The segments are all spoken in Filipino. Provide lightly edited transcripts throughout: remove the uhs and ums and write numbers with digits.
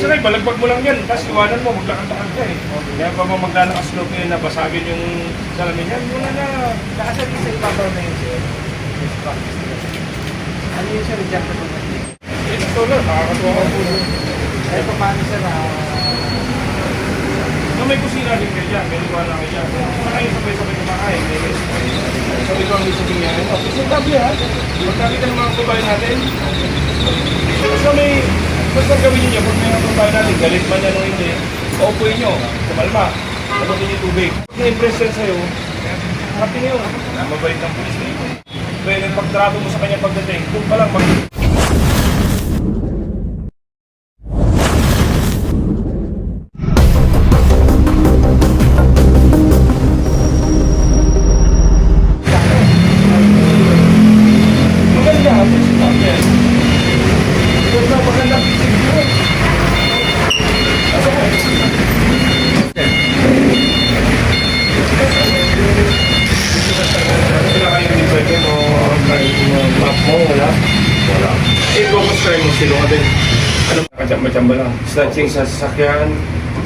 sakay, balagbag mo lang yan. Tapos iwanan mo, maglakad-lakad ka eh. Kaya pa mo maglalakas loob ngayon na basagin yung salamin yan, muna na. Nakasal sa ibabaw na yun, sir. Best practice nila. Ano yun, sir? Reject na po. Ito lang, nakakatuwa ka po. Ay, paano, sir? May kusina din kayo dyan, may liwa lang kayo dyan. Kung kayo sabay-sabay kumakain, may rest. Sabi ko ang isipin niya, kasi tabi ha, magkakita ng mga babae natin. Basta gawin niyo kung may mga babae natin, galit man yan o hindi, paupuin nyo, kumalma, nabutin niyo tubig. Kung na-impress yan sa'yo, happy niyo, mabait ng pulis niyo. Kaya nagpagtrato mo sa kanya pagdating, kung palang Chamba lang. Snatching sa sasakyan,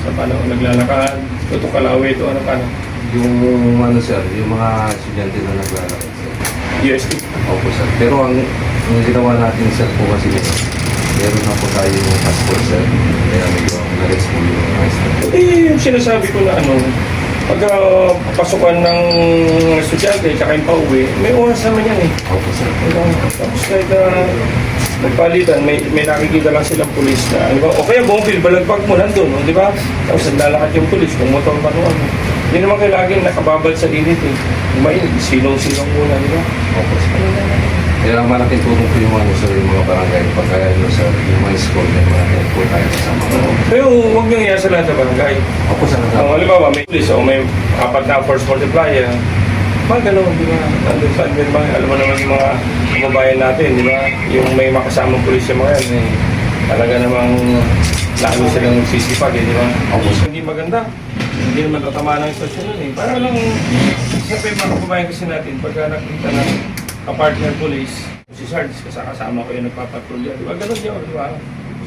sa panahon naglalakad, tutok kalawit o ano paano? Yung ano sir, yung mga estudyante na naglalakad sir. UST? Opo sir. Pero ang ginawa natin sir po kasi nito, meron na po tayo yung passport sir. Kaya medyo na-rest po yung mga estudyante. Yung sinasabi ko na pagka pasukan ng estudyante tsaka yung pauwi, may oras naman yan eh. Opo sir. Tapos kahit nagpalitan, may nakikita lang silang pulis na, di ba? O kaya buong balagbag mo nandun, di ba? Tapos naglalakad yung pulis, kung motor pa noon. Hindi naman kayo laging nakababal sa init eh. Di ba? Silong-silong muna, di ba? Opo sir. Kaya malaking tulong po yung ano sir, yung mga barangay. Pagkaya yung sir, yung mga school, yung mga help po tayo kasama. Pero huwag niyong iya sa lahat sa barangay. Opo sir. Halimbawa, may pulis o may apat na force multiplier. Mga gano'n, di ba? Nandun saan din ba? Alam mo naman yung mga kababayan natin, di ba? Yung may makasamang pulis yung mga yan, talaga namang lalo silang sisipag, di ba? Hindi maganda. Hindi naman tatamaan ng istasyon nun eh. Para lang, siyempre mga kababayan kasi natin, pagka nakita na kapartner police, si Sarge, kasama ko yung nagpapatrolya, di ba? Gano'n yun, di ba?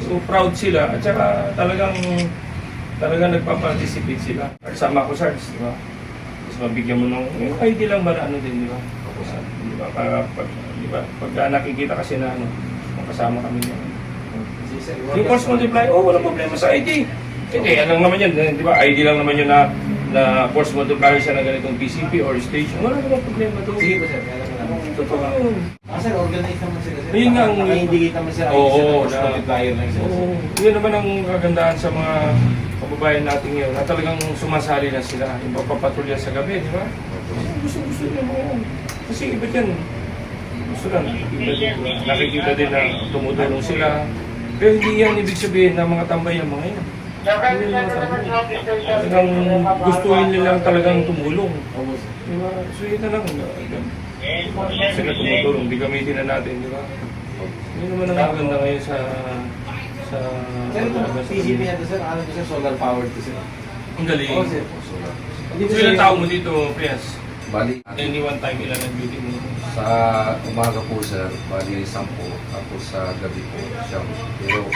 So proud sila at saka talagang nagpa-participate sila. Kasama ko Sarge, di ba? Mabigyan mo ng ID lang ba na ano din, di ba? Di ba? Para pagka nakikita kasi na makasama kami niya. Yung force multiply, wala problema sa ID. Hindi, ano naman yan, di ba? ID lang naman yun na force multiplier siya na ganitong PCP or station. Wala naman problema doon. Sige po, sir. Totoo yun. Sir, organize naman sila, sir. Yun nga ang naka-indicate naman sila. Oo, multiplier lang sila. Yun naman ang kagandahan sa mga kababayan natin ngayon na talagang sumasali na sila. Yung papapatrolya sa gabi, di ba? Gusto nila mga yan. Kasi iba dyan. Gusto lang, nakikita din na tumutulong sila. Pero hindi yan ibig sabihin na mga tambay ang mga yan. Hindi mga tambay. Talagang gustuin nila talagang tumulong. Diba? So yun na lang. Sila tumutulong, di gamitin na natin, di ba? Yun naman ang maganda ngayon sa Sir, itong PCP na ito, sir, ano ito, sir, solar powered ito, sir. Ang galing. Oo, sir. So ilang tao mo dito, Prias? Bali, Any one time, ilan ang duty mo? sa umaga po sir, bali 10, tapos sa gabi po 9. Pero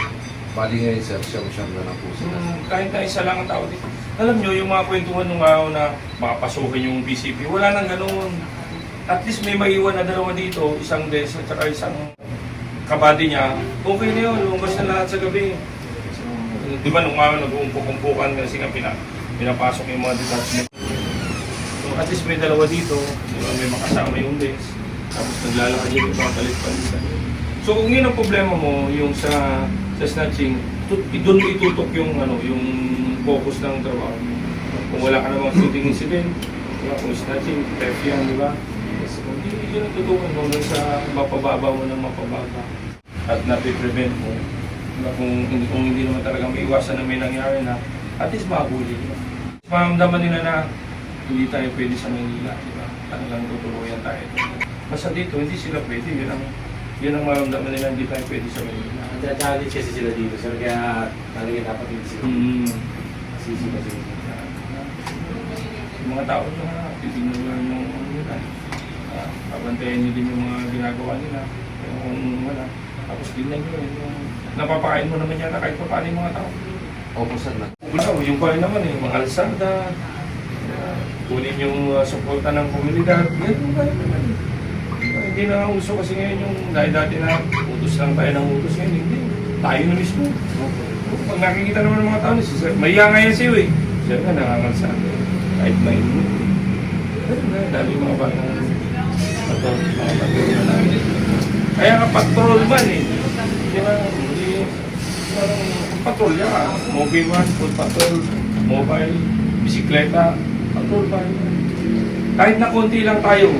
bali ngayon sir, 9 na lang po sir. Kahit na isa lang ang tao dito. Alam nyo, yung mga kwentuhan nung araw na makapasukin yung PCP, wala nang ganun. At least may maiwan na dalawa dito, isang desk at saka isang kabady niya. Okay na yun, lumabas na lahat sa gabi. Di ba nung araw nag-uumpok-umpukan kasi nga pinapasok yung mga detachment. So at least may dalawa dito, di ba, may makasama yung desk. Tapos naglalakad yung mga palit-palitan. So kung yun ang problema mo, yung sa snatching, doon itutok yung focus ng trabaho. Kung wala ka namang shooting incident, diba, kung snatching, theft yan, di ba? So, hindi yun ang tutukan mo sa mapababa mo ng mapababa. At napiprevent mo. Diba, kung hindi naman talagang may iwasan na may nangyari na, at least mahuli. Maramdaman nila na hindi tayo pwede sa Manila, di ba? Talagang tutuluyan tayo. Basta dito, hindi sila pwede. Yun ang maramdaman nila, hindi tayo pwede sa Manila. Nag-challenge kasi sila dito, sir, kaya talaga dapat hindi sila. Sisi kasi. Yung mga tao na titignan lang yung nila. Abantayan nyo din yung mga ginagawa nila. Kaya kung wala, Tapos tingnan nyo, yung napapakain mo naman yan na kahit pa paano yung mga tao. Opo sir na. Wala, yung pa rin naman eh, mga alsada, kunin yung suporta ng komunidad, yan ba naman eh. Hindi na uso kasi ngayon yung dahil dati na utos lang tayo ng utos ngayon, hindi. Tayo na mismo. Pag nakikita naman ng mga tao, mahiya nga yan sa'yo eh. Siya nga nangangalsada, kahit may dali mga bata mga namin. Kaya nga patrolman eh. Hindi na, hindi, parang patrolya ka. Mobile man, food patrol, mobile, bisikleta, patrol pa rin. Kahit na konti lang tayo,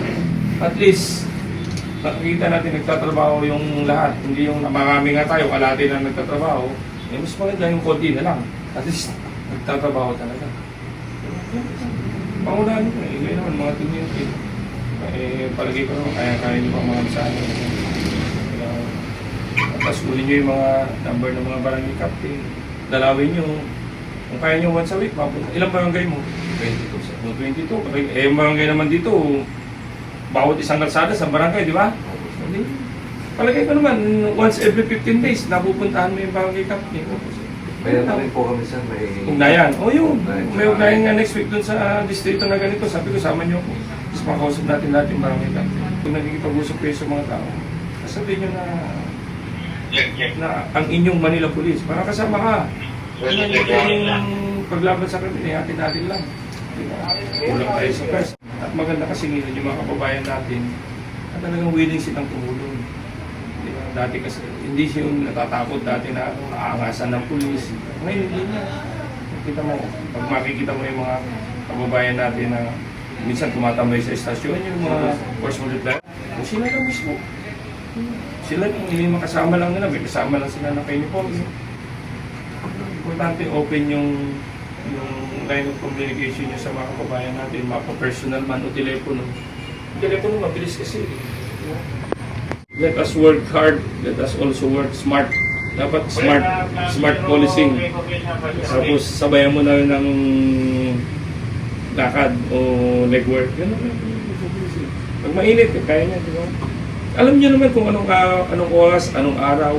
at least, nakikita natin nagtatrabaho yung lahat. Hindi yung marami nga tayo, kalati na nagtatrabaho. Eh, mas maganda yung konti na lang. At least, nagtatrabaho talaga. Pangunahan ko eh. Ngayon naman, mga community. Eh, palagay ko naman, kaya nyo pang mga masana. Tapos ulit nyo yung mga number ng mga barangay captain. Dalawin nyo. Kung kaya nyo once a week, ilang barangay mo? 22 sir. 22. Eh, yung barangay naman dito, bawat isang kalsada sa barangay, di ba? Opo sir. Hindi. Palagay ko naman, once every 15 days, napupuntahan mo yung barangay captain. Kaya na rin po kami sir, may... Ugnayan. O yun, Ugnayan. may ugnayan nga next week dun sa distrito na ganito. Sabi ko, sama nyo ako. Tapos makausap natin lahat yung barangay captain. Kung nakikipag-usap kayo sa mga tao, sabihin nyo na ang inyong Manila Police, para kasama ka. Hindi yung paglaban sa krimen, atin natin lang. Kulang tayo sa pers. At maganda kasi ngayon yung mga kababayan natin na talagang willing silang tumulong. Diba? Dati kasi hindi siya yung natatakot dati na aangasan ng pulis. Ngayon hindi na. Kita mo, pag makikita mo yung mga kababayan natin na minsan tumatambay sa estasyon, yung mga force multiplier, o sila lang mismo. Sila yung makasama lang nila, may kasama lang sila na uniform. Importante open yung line of communication nyo sa mga kababayan natin, mapa-personal man o telepono. Telepono mabilis kasi. Let us work hard, let us also work smart. Dapat smart policing. Tapos sabayan mo na ng lakad o legwork. Yan naman. Pag mainit, kaya niya, di ba? Alam niyo naman kung anong oras, anong araw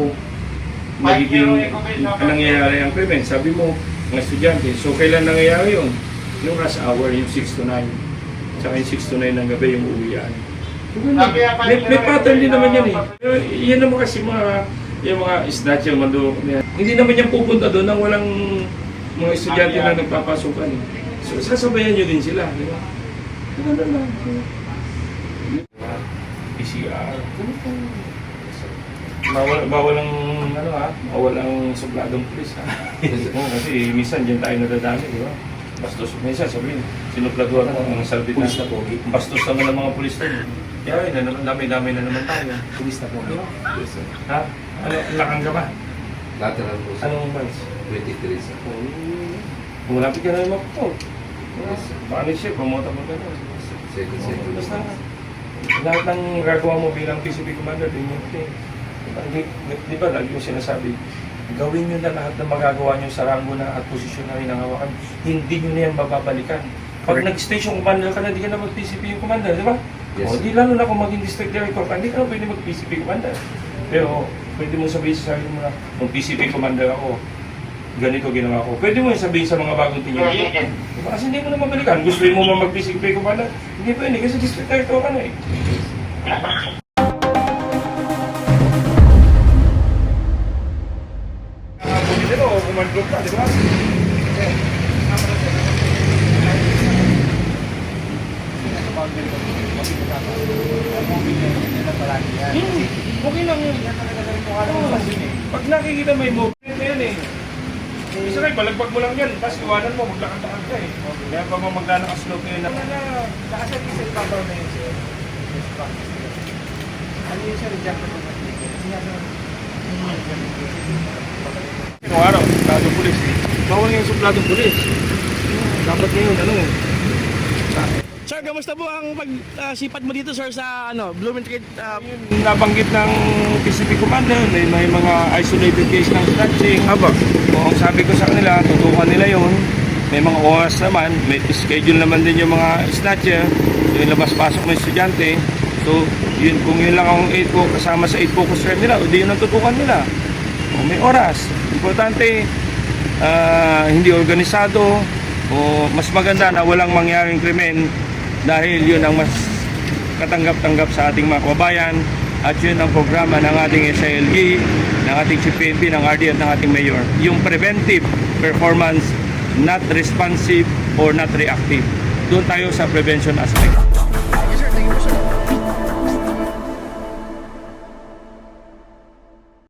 magiging nangyayari ang krimen. Sabi mo, mga estudyante, so kailan nangyayari yun? Yung rush hour, yung 6 to 9. Tsaka yung 6 to 9 ng gabi yung uwian. May pattern din naman yan eh. Pero yan naman kasi yung mga snatcher, hindi naman yan pupunta doon nang walang mga estudyante na nagpapasukan eh. So sasabayan nyo din sila, di ba? Ganun lang. PCR. Bawal ang bawal ang supladong pulis ha. Kasi minsan diyan tayo nadadami, di ba? Bastos, minsan sabihin, sinupladuhan ng salbit na pogi. Bastos naman ng mga pulis tayo. Kaya na naman, dami-dami na naman tayo. Pulis na po. Yes sir. Ha? Ano, lakang ka ba? Lateral po sir. Anong months? 23 sir. Malapit ka na naman po. Yes sir. Paano siya? Promote mo ka na. Second. Basta lahat ng gagawa mo bilang PCP commander, din yun. Di ba, lagi yung sinasabi, gawin nyo na lahat ng magagawa nyo sa rango na at posisyon na hinangawakan. Hindi nyo na yan mababalikan. Pag nag-station commander ka na, di ka na mag-PCP yung commander, di ba? Yes. O di lalo na kung maging district director ka, hindi ka na pwede mag-PCP commander. Pero pwede mo sabihin sa sarili mo na, kung PCP commander ako, ganito ginawa ko. Pwede mo yung sabihin sa mga bagong tingin. Diba? Kasi hindi mo na mabalikan. Gusto mo mag-PCP commander, hindi pwede kasi district director ka na eh. Dito, kumandok ka, di ba? Okay lang yun. Pag nakikita may movement na yan eh. Isa kayo, balagpag mo lang yan. Tapos iwanan mo, maglakad-lakad ka eh. Kaya pa mo maglalakas-log ngayon na. Nakasal isa yung pabaw na yun sir. Ano yun sir, rejected po. Itong araw, supladong pulis. Bawal yung supladong pulis. Dapat ngayon, Sir, kamusta po ang pagsipat mo dito sir sa Blumentritt? Yung nabanggit ng PCP Commander, may mga isolated case ng snatching. Aba. O, ang sabi ko sa kanila, tutukan nila yon. May mga oras naman, may schedule naman din yung mga snatcher, yung labas-pasok ng estudyante. So, Yun, kung yun lang ang 8 po, kasama sa 8 focus area nila, o di yun ang tutukan nila. O may oras. Importante, hindi organisado, o mas maganda na walang mangyaring krimen dahil yun ang mas katanggap-tanggap sa ating mga kababayan at yun ang programa ng ating SILG, ng ating CPNP, ng RD at ng ating Mayor. Yung preventive performance, not responsive or not reactive. Doon tayo sa prevention aspect.